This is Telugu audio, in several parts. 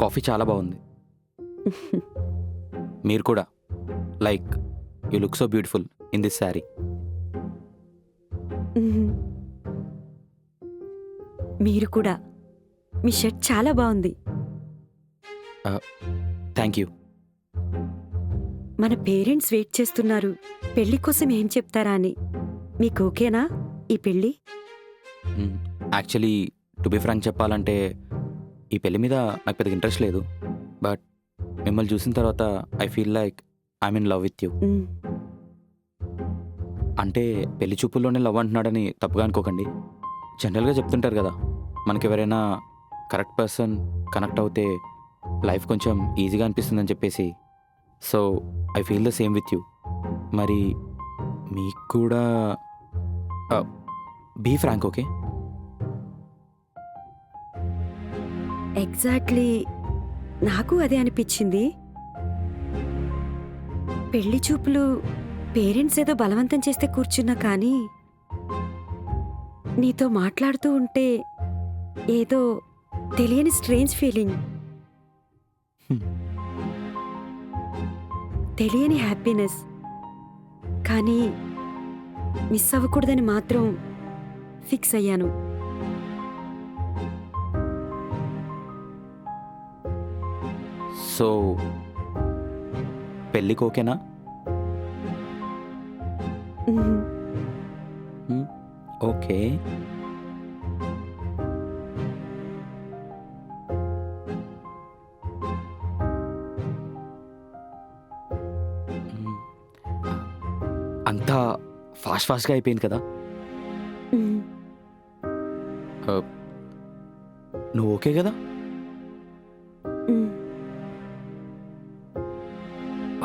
కాఫీ చాలా బాగుంది. మీరు కూడా. Like you look so beautiful in this sari. మీరు కూడా. మీ షర్ట్ చాలా బాగుంది. Thank you. మన పేరెంట్స్ వెయిట్ చేస్తున్నారు పెళ్లి కోసం ఏం చెప్తారా అని. మీకు ఓకేనా ఈ పెళ్లి? యాక్చువల్లీ టు బి ఫ్రాంక్ చెప్పాలంటే ఈ పెళ్లి మీద నాకు పెద్దగా ఇంట్రెస్ట్ లేదు. బట్ మిమ్మల్ని చూసిన తర్వాత I feel like I'm in love with you. అంటే పెళ్లి చూపుల్లోనే లవ్ అంటున్నాడని తప్పుగా అనుకోకండి. జనరల్గా చెప్తుంటారు కదా, మనకి ఎవరైనా కరెక్ట్ పర్సన్ కనెక్ట్ అవుతే లైఫ్ కొంచెం ఈజీగా అనిపిస్తుందని చెప్పేసి. So I feel the same with you. మరి మీకు కూడా బీ ఫ్రాంక్, ఓకే? ఎగ్జాక్ట్లీ నాకు అదే అనిపించింది. పెళ్లి చూపులు పేరెంట్స్ ఏదో బలవంతం చేస్తే కూర్చున్నా కానీ నీతో మాట్లాడుతూ ఉంటే ఏదో తెలియని స్ట్రేంజ్ ఫీలింగ్, తెలియని హ్యాపీనెస్. కానీ మిస్ అవ్వకూడదని మాత్రం ఫిక్స్ అయ్యాను. సో పెళ్ళికి ఓకేనా? ఓకే. అంతా ఫాస్ట్గా అయిపోయింది కదా. నువ్వు ఓకే కదా?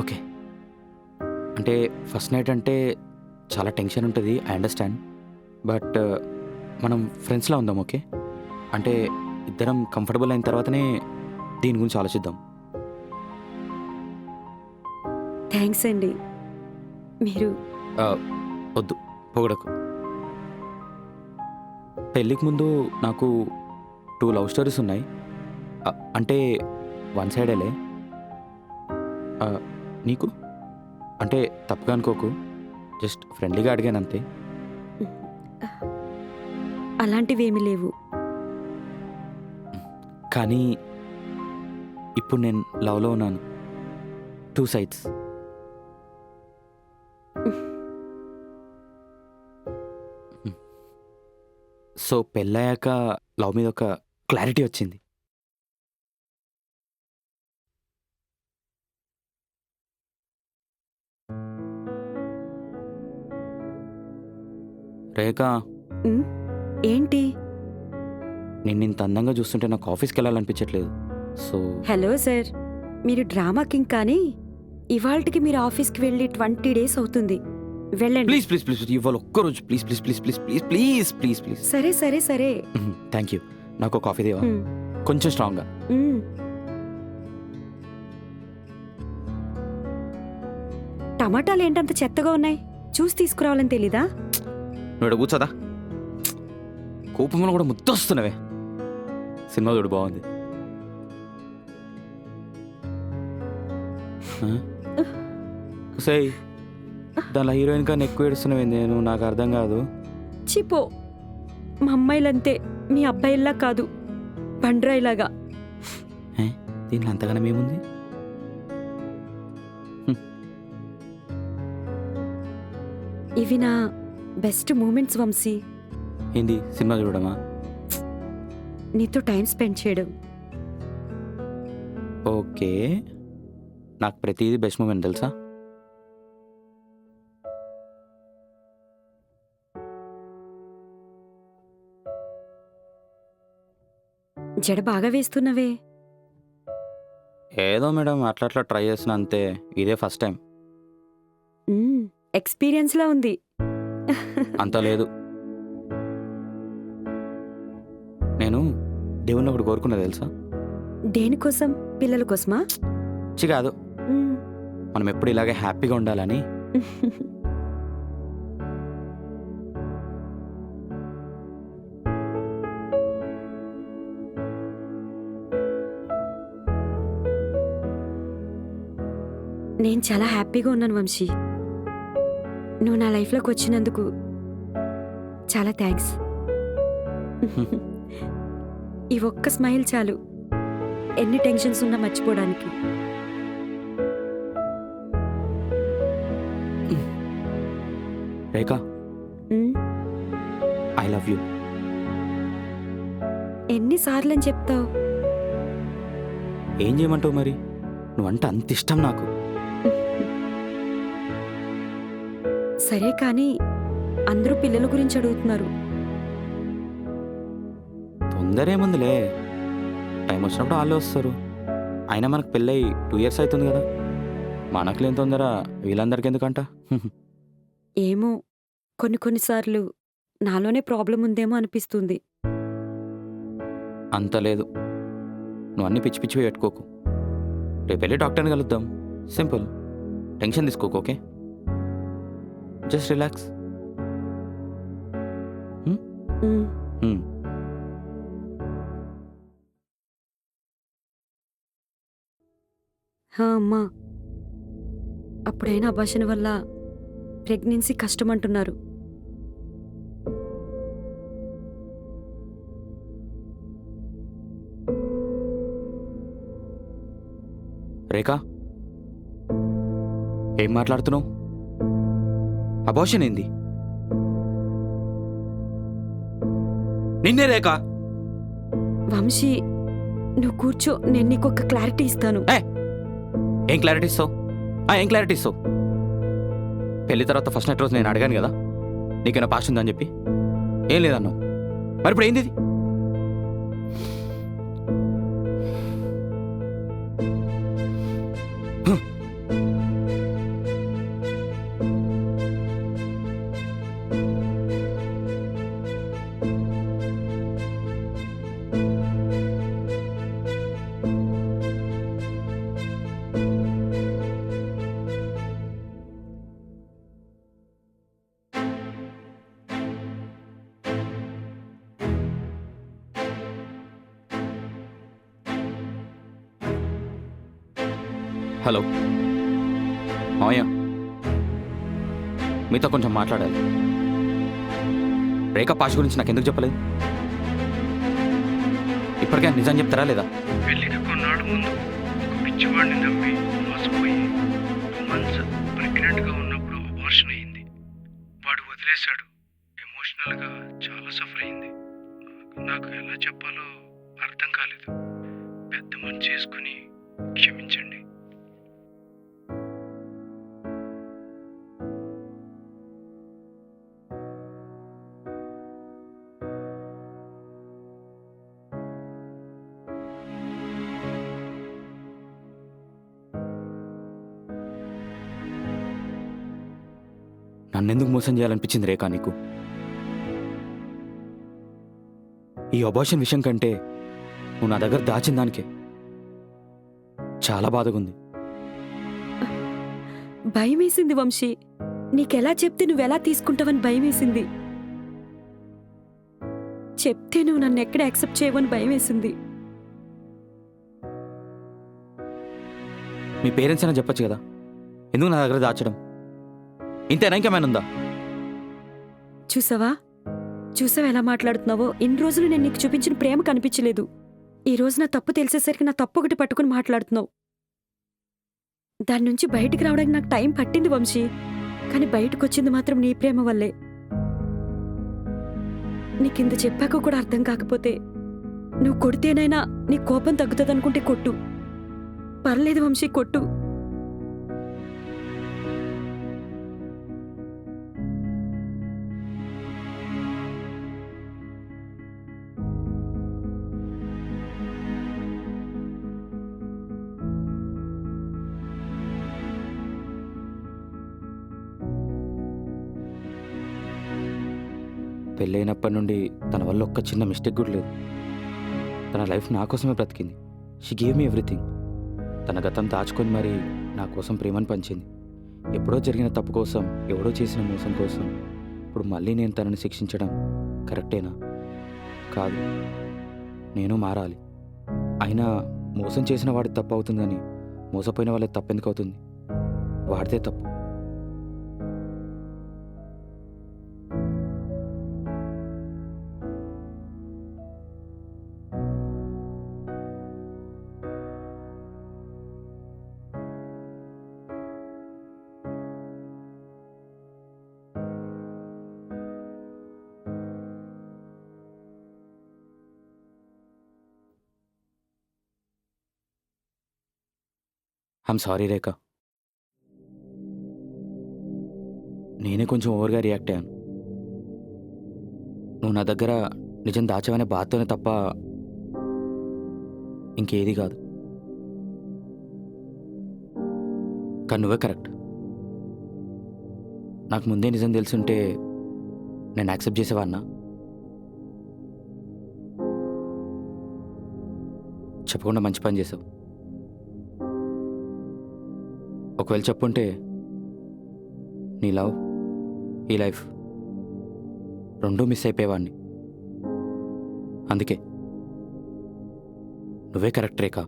ఓకే. అంటే ఫస్ట్ నైట్ అంటే చాలా టెన్షన్ ఉంటుంది, ఐ అండర్స్టాండ్. బట్ మనం ఫ్రెండ్స్లా ఉందాం, ఓకే? అంటే ఇద్దరం కంఫర్టబుల్ అయిన తర్వాతనే దీని గురించి ఆలోచిద్దాం. థ్యాంక్స్ అండి. మీరు వద్దు, పొగడకు. పెళ్ళికి ముందు నాకు 2 లవ్ స్టోరీస్ ఉన్నాయి. అంటే వన్ సైడేలే. నీకు? అంటే తప్పుగా అనుకోకు, జస్ట్ ఫ్రెండ్లీగా అడిగాను అంతే. అలాంటివేమీ లేవు. కానీ ఇప్పుడు నేను లవ్లో ఉన్నాను, 2 సైడ్స్. సో పెళ్ళయ్యాక లవ్ మీద ఒక క్లారిటీ వచ్చింది. రేఖ, ఏంటి? నిన్ను ఇంత అందంగా చూస్తుంటే నాకు ఆఫీస్కి వెళ్ళాలనిపించట్లేదు. సో హలో సార్, మీరు డ్రామా కింగ్ కానీ ఇవాళకి మీరు ఆఫీస్కి వెళ్ళి 20 days అవుతుంది. వెళ్ళండి ప్లీజ్ ప్లీజ్ ప్లీజ్, ఇవాళ ఒక్కరోజు please please please please please please please please. సరే సరే సరే. Thank you. నాకు ఒక కాఫీ దేవా, కొంచెం స్ట్రాంగ్గా. టమాటాలు ఏంటంత చెత్తగా ఉన్నాయి? చూసి తీసుకురావాలని తెలీదా? నువ్వు కూర్చోదా? కోపంలో కూడా ముద్దొస్తున్నవే. సినిమా చూడు, బాగుంది. సై దానిలో హీరోయిన్ కన్నా ఎక్కువ ఏడుస్తున్నవి నేను, నాకు అర్థం కాదు. చిపో, మా అమ్మాయిలంతే, మీ అబ్బాయిల్లా కాదు, బండ్రాయిలాగా. దీనిలో అంతగానం ఏముంది? ఇవి నా బెస్ట్ మూమెంట్స్ వంశీ. ఏంది సినిమా చూడడమా? నీతో టైం స్పెండ్ చేయడం. ఓకే, నాకు ప్రతిదీ బెస్ట్ మూమెంట్ తెలుసా? జడ బాగా వేస్తున్నవే. ఏదో మేడం, అట్లా అట్లా ట్రై చేస్తున్నా అంతే. ఇదే ఫస్ట్ టైం. ఎక్స్పీరియన్స్లా ఉంది. అంత లేదు. నేను దేవుణ్ణి ఒకటి కోరుకున్నా తెలుసా? దేనికోసం? పిల్లల కోసమా? కాదు, మనం ఎప్పుడు ఇలాగే హ్యాపీగా ఉండాలని. నేను చాలా హ్యాపీగా ఉన్నాను వంశీ. నువ్వు నా లైఫ్లోకి వచ్చినందుకు చాలా థ్యాంక్స్. ఈ ఒక్క స్మైల్ చాలు ఎన్ని టెన్షన్స్ ఉన్నా మర్చిపోవడానికి. రేఖ, ఉమ్, ఐ లవ్ యూ. ఎన్నిసార్లు అని చెప్తావు? ఏం చేయమంటావు మరి? నువ్వంటే అంత ఇష్టం నాకు. సరే కానీ అందరూ పిల్లల గురించి అడుగుతున్నారు. తొందర ఏముందిలే, టైం వచ్చినప్పుడు వాళ్ళే వస్తారు. అయినా మనకు పెళ్ళై 2 years అవుతుంది కదా, మనకు లేని తొందర వీళ్ళందరికీ ఎందుకంట? ఏమో, కొన్నిసార్లు నాలోనే ప్రాబ్లం ఉందేమో అనిపిస్తుంది. అంత లేదు, నువ్వు అన్ని పిచ్చి పిచ్చివి పెట్టుకోకు. రేపు వెళ్ళి డాక్టర్ని కలుద్దాం, సింపుల్. టెన్షన్ తీసుకోకు, ఓకే? Just relax. ఉమ్, హా అమ్మా, అప్పుడైనా అబార్షన్ వల్ల ప్రెగ్నెన్సీ కష్టమంటున్నారు. రేఖ, ఏం మాట్లాడుతున్నావు? అబార్షన్ ఏంది? నిన్నే రేఖ. వంశీ, నువ్వు కూర్చో, నేను నీకు ఒక క్లారిటీ ఇస్తాను. ఏం క్లారిటీ ఇస్తావు? ఏం క్లారిటీ ఇస్తావు? పెళ్లి తర్వాత ఫస్ట్ నైట్ రోజు నేను అడిగాను కదా నీకైనా పాస్ ఉందని చెప్పి, ఏం లేదన్నావు. మరి ఇప్పుడు ఏంది ఇది? హలో మావయ్య, మీతో కొంచెం మాట్లాడాలి. రేఖా పాష్ గురించి నాకు ఎందుకు చెప్పలేదు? ఇప్పటికే నిజం చెప్తారా లేదా? పెళ్లికి కొన్నాడు ముందు ఒక పిచ్చివాడిని నమ్మి మోసపోయి 2 months ప్రెగ్నెంట్గా ఉన్నప్పుడు అబార్షన్ అయింది. వాడు వదిలేశాడు. ఎమోషనల్గా చాలా సఫర్ అయింది. నాకు ఎలా చెప్పాలో అర్థం కాలేదు. పెద్ద మనసు చేసుకుని క్షమించండి. నన్నెందుకు మోసం చేయాలనిపించింది రేఖా నీకు? ఈ అబార్షన్ విషయం కంటే నువ్వు నా దగ్గర దాచిన దానికే చాలా బాధగా ఉంది. భయమేసింది వంశీ, నీకెలా చెప్తే నువ్వెలా తీసుకుంటావని భయమేసింది. చెప్తే నువ్వు నన్ను ఎక్కడ యాక్సెప్ట్ చేయవని భయమేసింది. మీ పేరెంట్స్ అయినా చెప్పొచ్చు కదా, ఎందుకు నా దగ్గర దాచడం? ఇంతేనా, ఇంకేమైనా ఉందా? చూసావా ఎలా మాట్లాడుతున్నావో? ఇన్ని రోజులు నేను నీకు చూపించిన ప్రేమ కనిపించలేదు. ఈ రోజు నా తప్పు తెలిసేసరికి నా తప్పు ఒకటి పట్టుకుని మాట్లాడుతున్నావు. దాని నుంచి బయటికి రావడానికి నాకు టైం పట్టింది వంశీ, కానీ బయటకు వచ్చింది మాత్రం నీ ప్రేమ వల్లే. నీకింత చెప్పాక కూడా అర్థం కాకపోతే, నువ్వు కొడితేనైనా నీ కోపం తగ్గుతుందనుకుంటే కొట్టు. పర్లేదు వంశీ, కొట్టు. పెళ్ళైనప్పటి నుండి తన వల్ల ఒక్క చిన్న మిస్టేక్ కూడా లేదు. తన లైఫ్ నా కోసమే బ్రతికింది. She gave me everything. తన గతం దాచుకొని మరీ నా కోసం ప్రేమను పంచింది. ఎప్పుడో జరిగిన తప్పు కోసం, ఎవడో చేసిన మోసం కోసం ఇప్పుడు మళ్ళీ నేను తనని శిక్షించడం కరెక్టేనా? కాదు, నేను మారాలి. అయినా మోసం చేసిన వాడికి తప్పు అవుతుందని మోసపోయిన వాళ్ళకి తప్పెందుకు అవుతుంది? వాడితే తప్పు. ఐమ్ సారీ రేఖ. నేనే కొంచెం ఓవర్గా రియాక్ట్ అయ్యాను. నువ్వు నా దగ్గర నిజం దాచవనే బాధతోనే తప్ప ఇంకేది కాదు. కానీ నువ్వే కరెక్ట్. నాకు ముందే నిజం తెలుసుంటే నేను యాక్సెప్ట్ చేసేవాడినా? చెప్పకుండా మంచి పని చేసావు. ఒకవేళ చెప్పుంటే నీ లవ్, ఈ లైఫ్ రెండూ మిస్ అయిపోయేవాడిని. అందుకే నువ్వే కరెక్ట్ రేఖ.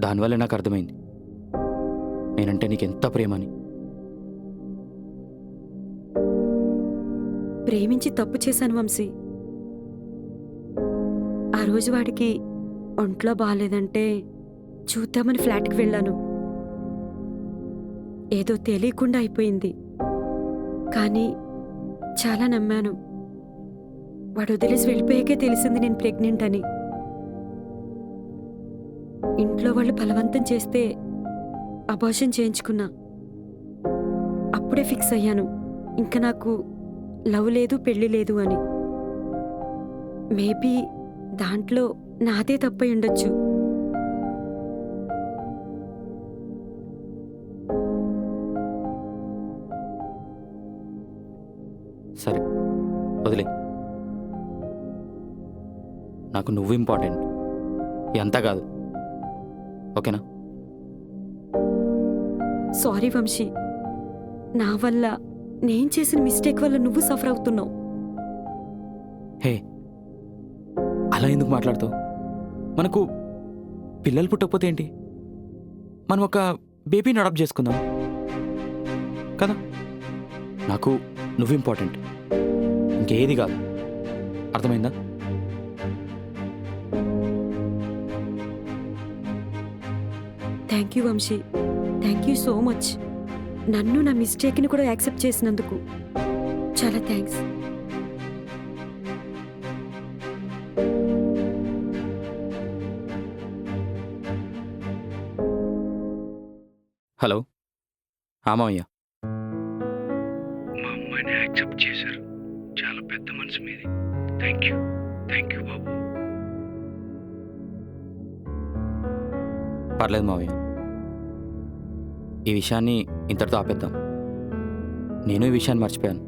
దానివల్ల నాకు అర్థమైంది నేనంటే నీకెంత ప్రేమని. ప్రేమించి తప్పు చేశాను వంశీ. ఆ రోజు వాడికి ఒంట్లో బాగాలేదంటే చూద్దామని ఫ్లాట్కి వెళ్ళాను. ఏదో తెలియకుండా అయిపోయింది. కానీ చాలా నమ్మాను. వాడు వదిలేసి వెళ్ళిపోయాకే తెలిసింది నేను ప్రెగ్నెంట్ అని. ఇంట్లో వాళ్ళు బలవంతం చేస్తే అబార్షన్ చేయించుకున్నా. అప్పుడే ఫిక్స్ అయ్యాను ఇంకా నాకు లవ్ లేదు, పెళ్లి లేదు అని. మేబీ దాంట్లో నాదే తప్పై ఉండొచ్చు. సరే వదిలే. నాకు నువ్వు ఇంపార్టెంట్, ఎంత కాదు. ఓకేనా? సారీ వంశీ, నా వల్ల నేను చేసిన మిస్టేక్ వల్ల నువ్వు సఫర్ అవుతున్నావు. హే, అలా ఎందుకు మాట్లాడుతావు? మనకు పిల్లలు పుట్టకపోతే ఏంటి? మనం ఒక బేబీని అడాప్ట్ చేసుకుందాం కదా. నాకు నువ్వు ఇంపార్టెంట్, ఇంకేది కాదు. అర్థమైందా? Thank you Vamshi, thank you so much. నన్ను నా మిస్టేక్ని కూడా యాక్సెప్ట్ చేసినందుకు చాలా థ్యాంక్స్. హలో, మామయ్య. మా అమ్మాయిని యాక్సెప్ట్ చేశారు. చాలా పెద్ద మనసు మీది. థ్యాంక్ యూ బాబు. పర్లేదు మావయ్య, ఈ విషయాన్ని ఇంతటితో ఆపేద్దాం. నేను ఈ విషయాన్ని మర్చిపోయాను,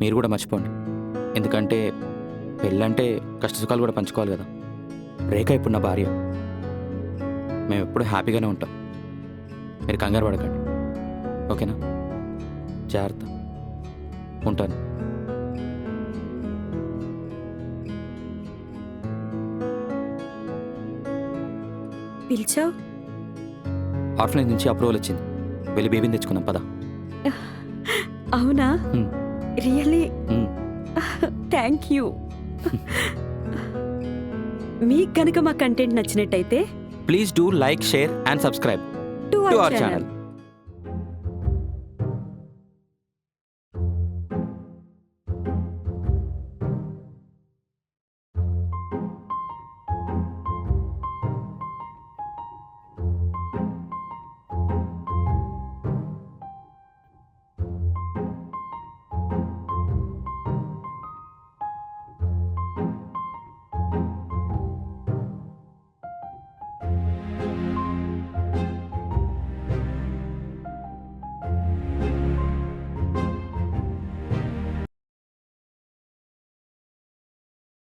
మీరు కూడా మర్చిపోండి. ఎందుకంటే పెళ్ళంటే కష్టసుఖాలు కూడా పంచుకోవాలి కదా. రేఖ ఇప్పుడు నా భార్య. మేము ఎప్పుడు హ్యాపీగానే ఉంటాం. మీరు కంగారు పడకండి, ఓకేనా? జాగ్రత్త. ఉంటాను. పిలిచావు? ఆఫ్లైన్ నుంచి అప్రూవల్ వచ్చింది. వెళ్ళి బేబీని తెచ్చుకుందాం పద. అవునా? Hmm. Really hmm. Thank you. మీకు కనుక మా కంటెంట్ నచ్చినట్టయితే please do like, share and subscribe to to our our channel. channel.